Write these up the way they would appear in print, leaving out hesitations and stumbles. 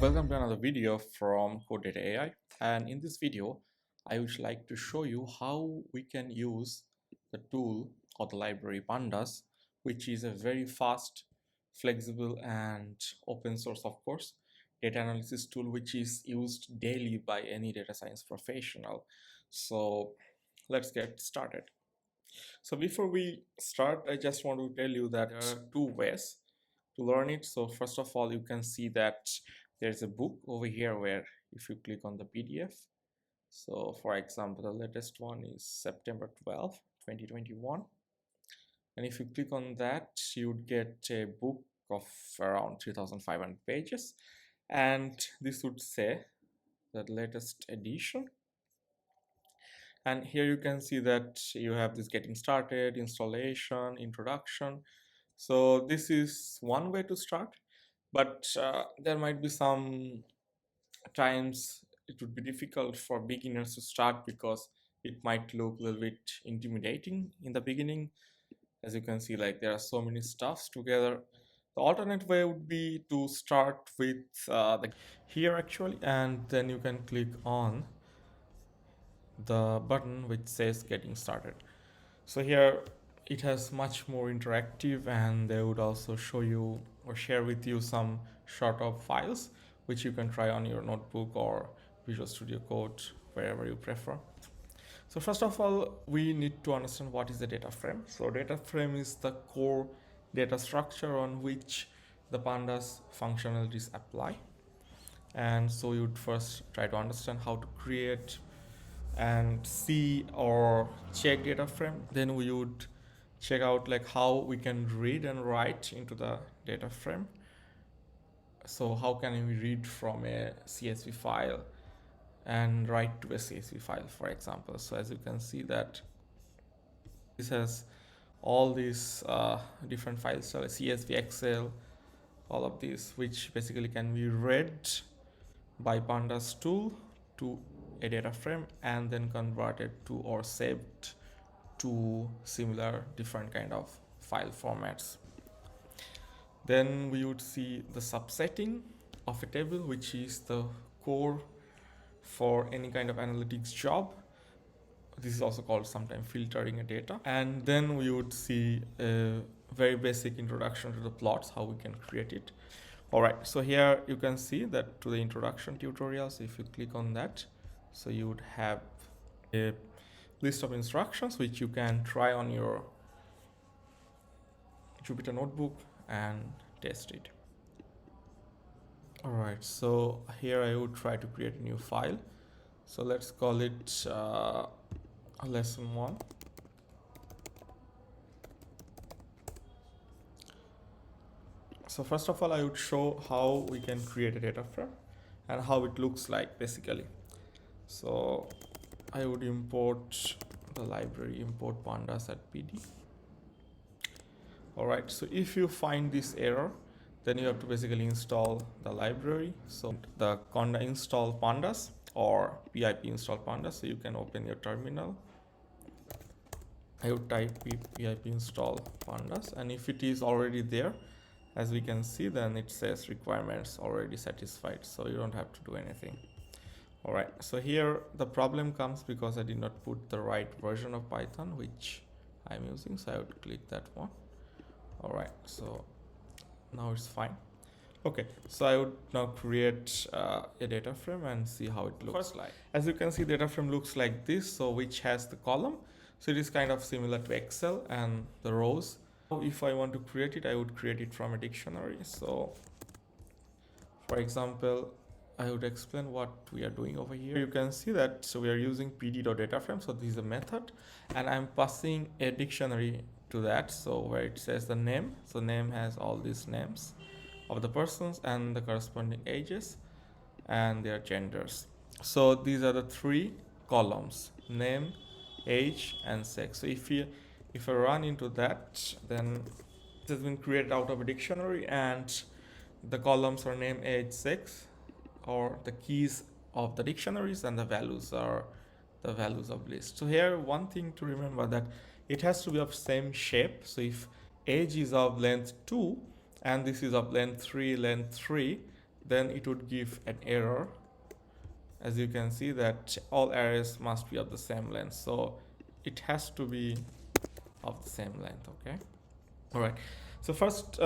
Welcome to another video from Code Data AI, and in this video I would like to show you how we can use the tool or the library Pandas, which is a very fast, flexible and open source, of course, data analysis tool which is used daily by any data science professional. So let's get started. So before we start, I just want to tell you that there are two ways to learn it. So first of all, you can see that there's a book over here where if you click on the PDF, so for example, the latest one is September 12, 2021. And if you click on that, you would get a book of around 3,500 pages. And this would say the latest edition. And here you can see that you have this getting started, installation, introduction. So this is one way to start, but there might be some times it would be difficult for beginners to start because it might look a little bit intimidating in the beginning. As you can see, like there are so many stuffs together. The alternate way would be to start with here actually, and then you can click on the button which says getting started. So here it has much more interactive, and they would also show you or share with you some short of files which you can try on your notebook or Visual Studio Code, wherever you prefer. So first of all, we need to understand what is the data frame. So data frame is the core data structure on which the Pandas functionalities apply. And so you would first try to understand how to create and see or check data frame. Then we would check out like how we can read and write into the data frame. So how can we read from a CSV file and write to a CSV file, for example. So as you can see that this has all these different files, so CSV, Excel, all of these, which basically can be read by Pandas tool to a data frame and then converted to or saved to similar different kind of file formats. Then we would see the subsetting of a table, which is the core for any kind of analytics job. This is also called sometimes filtering a data. And then we would see a very basic introduction to the plots, how we can create it. All right, so here you can see that to the introduction tutorials, if you click on that, so you would have a list of instructions which you can try on your Jupyter notebook and test it. All right, so here I would try to create a new file. So let's call it lesson 1. So first of all, I would show how we can create a data frame and how it looks like basically. So I would import the library, import pandas at pd. All right, so if you find this error, then you have to basically install the library. So the conda install pandas or pip install pandas. So you can open your terminal. I would type pip install pandas, and if it is already there, as we can see, then it says requirements already satisfied, so you don't have to do anything. All right, so here the problem comes because I did not put the right version of Python which I'm using, so I would click that one. All right, so now it's fine. Okay, so I would now create a data frame and see how it looks like. As you can see, data frame looks like this, so which has the column. So it is kind of similar to Excel and the rows. If I want to create it, I would create it from a dictionary. So for example, I would explain what we are doing over here. You can see that, so we are using pd.dataframe. So this is a method, and I'm passing a dictionary to that. So where it says the name, so name has all these names of the persons and the corresponding ages and their genders. So these are the 3 columns: name, age and sex. So if I run into that, then it has been created out of a dictionary, and the columns are name, age, sex, or the keys of the dictionaries, and the values are the values of list. So here one thing to remember, that it has to be of same shape. So if age is of length 2 and this is of length 3, then it would give an error. As you can see that all arrays must be of the same length, so it has to be of the same length. Okay, all right. So first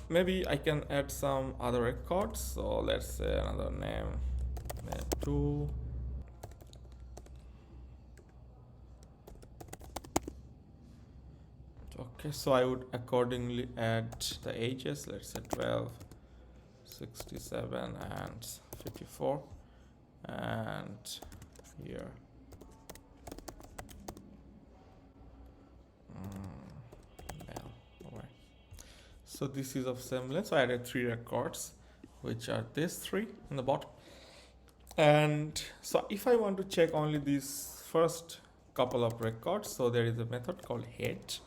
maybe I can add some other records. So let's say another name 2. Okay, so I would accordingly add the ages. Let's say 12, 67 and 54, and here well, all right. So this is of same length. So I added 3 records, which are these 3 in the bottom. And so if I want to check only these first couple of records, so there is a method called head,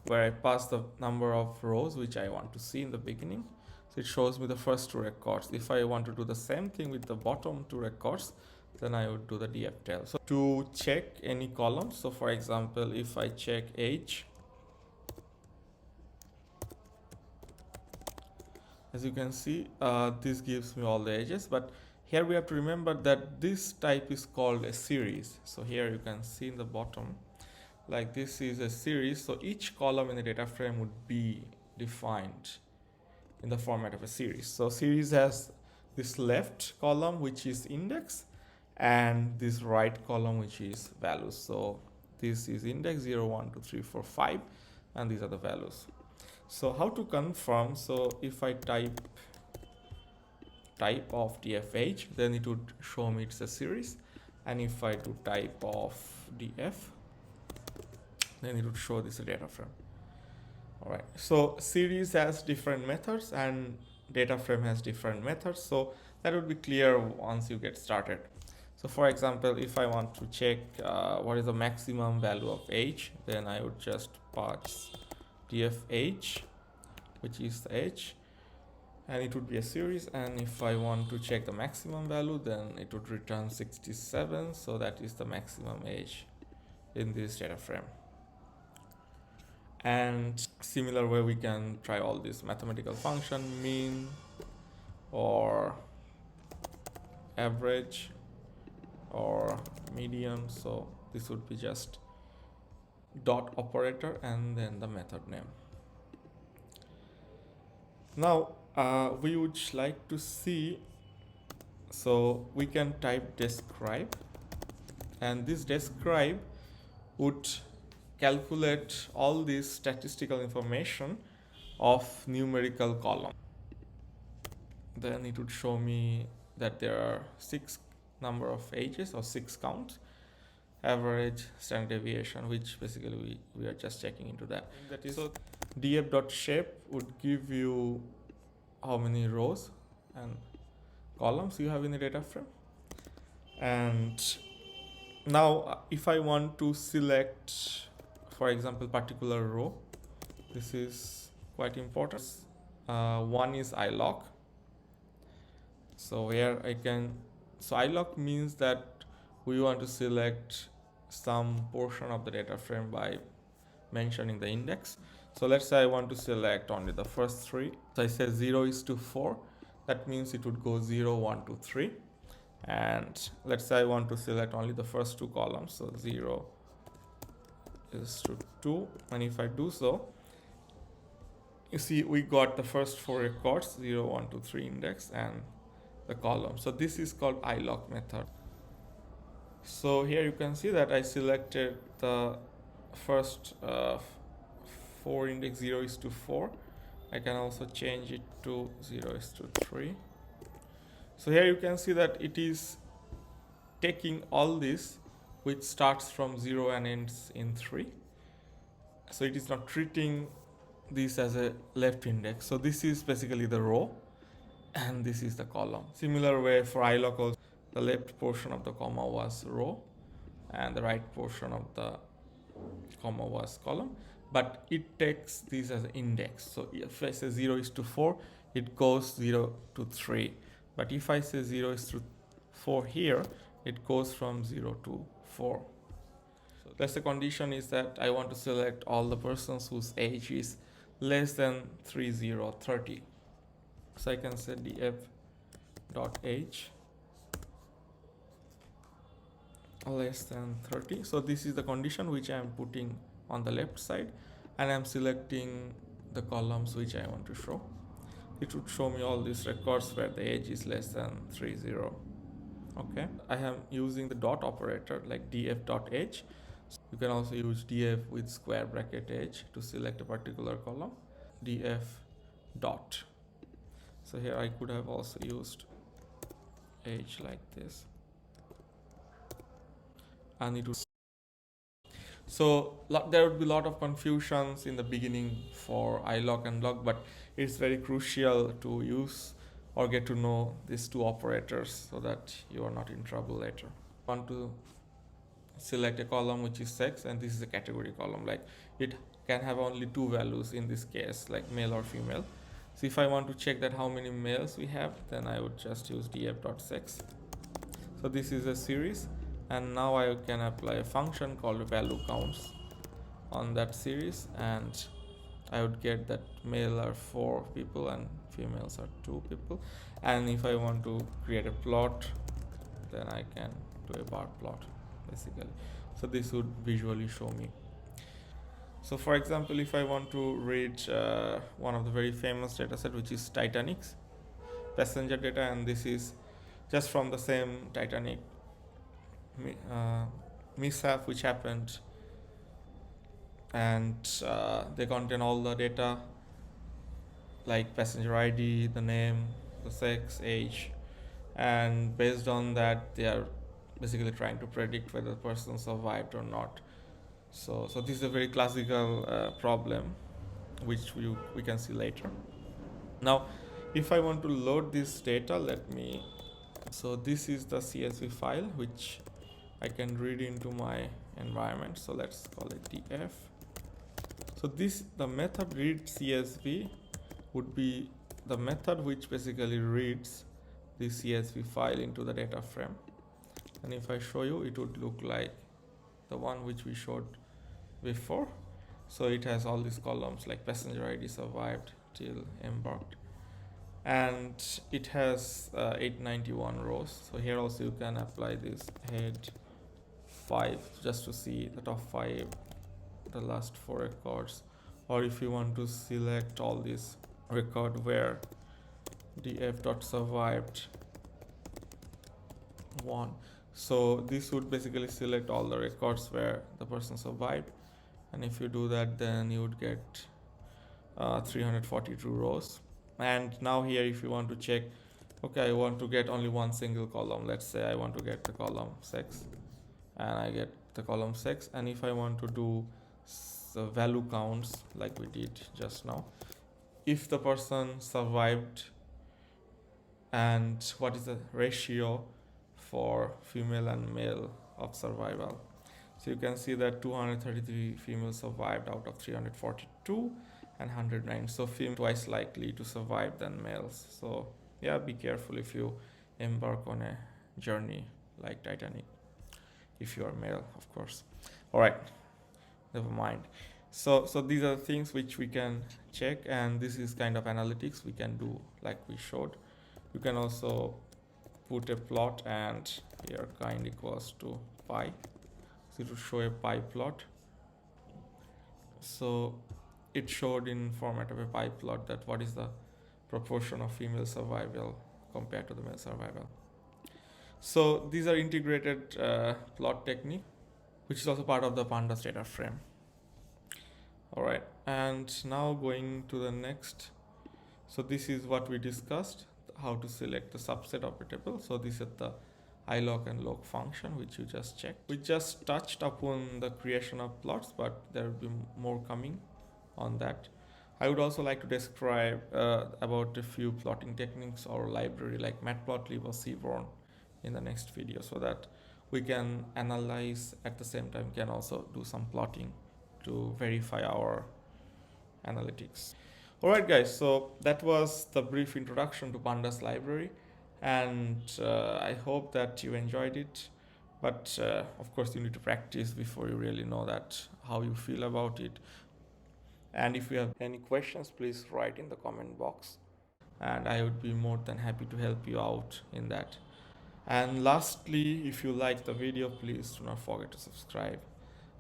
where I pass the number of rows which I want to see in the beginning. So it shows me the first 2 records. If I want to do the same thing with the bottom 2 records, then I would do the df-tail. So to check any column, so for example, if I check age, as you can see, this gives me all the ages, but here we have to remember that this type is called a series. So here you can see in the bottom, like this is a series, so each column in the data frame would be defined in the format of a series. So series has this left column which is index, and this right column which is values. So this is index 0, 1, 2, 3, 4, 5, and these are the values. So how to confirm? So if I type of df-age, then it would show me it's a series, and if I do type of df, then it would show this data frame. All right, so series has different methods and data frame has different methods, so that would be clear once you get started. So for example, if I want to check what is the maximum value of age, then I would just pass df-age, which is the age, and it would be a series. And if I want to check the maximum value, then it would return 67, so that is the maximum age in this data frame. And similar way we can try all these mathematical function, mean or average or median. So this would be just dot operator and then the method name. Now we would like to see, so we can type describe, and this describe would calculate all this statistical information of numerical column. Then it would show me that there are 6 number of ages or 6 counts, average, standard deviation, which basically we are just checking into that. That is, so df.shape would give you how many rows and columns you have in the data frame. And now if I want to select, for example, particular row, this is quite important. One is ILOC. So here I can, so ILOC means that we want to select some portion of the data frame by mentioning the index. So let's say I want to select only the first 3. So I say 0:4. That means it would go 0, 1, 2, 3. And let's say I want to select only the first 2 columns. So 0:2. And if I do so, you see we got the first 4 records, 0, 1, 2, 3 index and the column. So this is called ILOC method. So here you can see that I selected the first 4 index 0:4. I can also change it to 0:3. So here you can see that it is taking all this which starts from 0 and ends in 3. So it is not treating this as a left index. So this is basically the row and this is the column. Similar way for ILOC also, the left portion of the comma was row and the right portion of the comma was column, but it takes this as an index. So if I say 0:4, it goes 0 to 3. But if I say 0:4 here, it goes from 0 to 4. So that's the condition, is that I want to select all the persons whose age is less than 30. So I can say df dot age less than 30. So this is the condition which I am putting on the left side, and I am selecting the columns which I want to show. It would show me all these records where the age is less than 30. Okay, I am using the dot operator like df.age. You can also use df with square bracket age to select a particular column. Df dot. So here I could have also used age like this, and it would. So there would be a lot of confusions in the beginning for ILOC and LOC, but it's very crucial to use or get to know these two operators so that you are not in trouble later. Want to select a column which is sex, and this is a category column, like it can have only two values in this case, like male or female. So if I want to check that how many males we have, then I would just use df.sex. So this is a series, and now I can apply a function called value counts on that series, and I would get that male are 4 people and females are 2 people. And if I want to create a plot, then I can do a bar plot basically. So this would visually show me. So for example, if I want to read one of the very famous dataset, which is Titanic's passenger data, and this is just from the same Titanic mishap which happened, and they contain all the data like passenger ID, the name, the sex, age, and based on that they are basically trying to predict whether the person survived or not. So this is a very classical problem which we can see later. Now if I want to load this data, so this is the CSV file which I can read into my environment. So let's call it df. So the method read CSV would be the method which basically reads the CSV file into the data frame. And if I show you, it would look like the one which we showed before. So it has all these columns like passenger ID, survived till embarked, and it has 891 rows. So here also you can apply this head 5 just to see the top 5, the last 4 records, or if you want to select all these record where df.survived 1. So this would basically select all the records where the person survived, and if you do that, then you would get 342 rows. And now here if you want to check, okay, I want to get only one single column, let's say I want to get the column sex, and I get the column sex. And if I want to do value counts like we did just now, if the person survived and what is the ratio for female and male of survival. So you can see that 233 females survived out of 342 and 109. So females twice likely to survive than males. So yeah, be careful if you embark on a journey like Titanic, if you are male, of course. All right, never mind. So these are the things which we can check, and this is kind of analytics we can do like we showed. You can also put a plot, and here kind equals to pi, so it will show a pi plot. So it showed in format of a pi plot that what is the proportion of female survival compared to the male survival. So these are integrated plot technique, which is also part of the Pandas data frame. All right, and now going to the next. So this is what we discussed, how to select the subset of a table. So this is the ILOC and LOC function which you just checked. We just touched upon the creation of plots, but there will be more coming on that. I would also like to describe about a few plotting techniques or library like matplotlib or seaborn in the next video, so that we can analyze at the same time, can also do some plotting to verify our analytics. Alright guys, so that was the brief introduction to Pandas library, and I hope that you enjoyed it, but of course you need to practice before you really know that how you feel about it. And if you have any questions, please write in the comment box. and I would be more than happy to help you out in that. And lastly, if you like the video, please do not forget to subscribe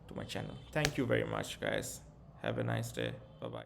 to my channel. Thank you very much, guys. Have a nice day. Bye bye.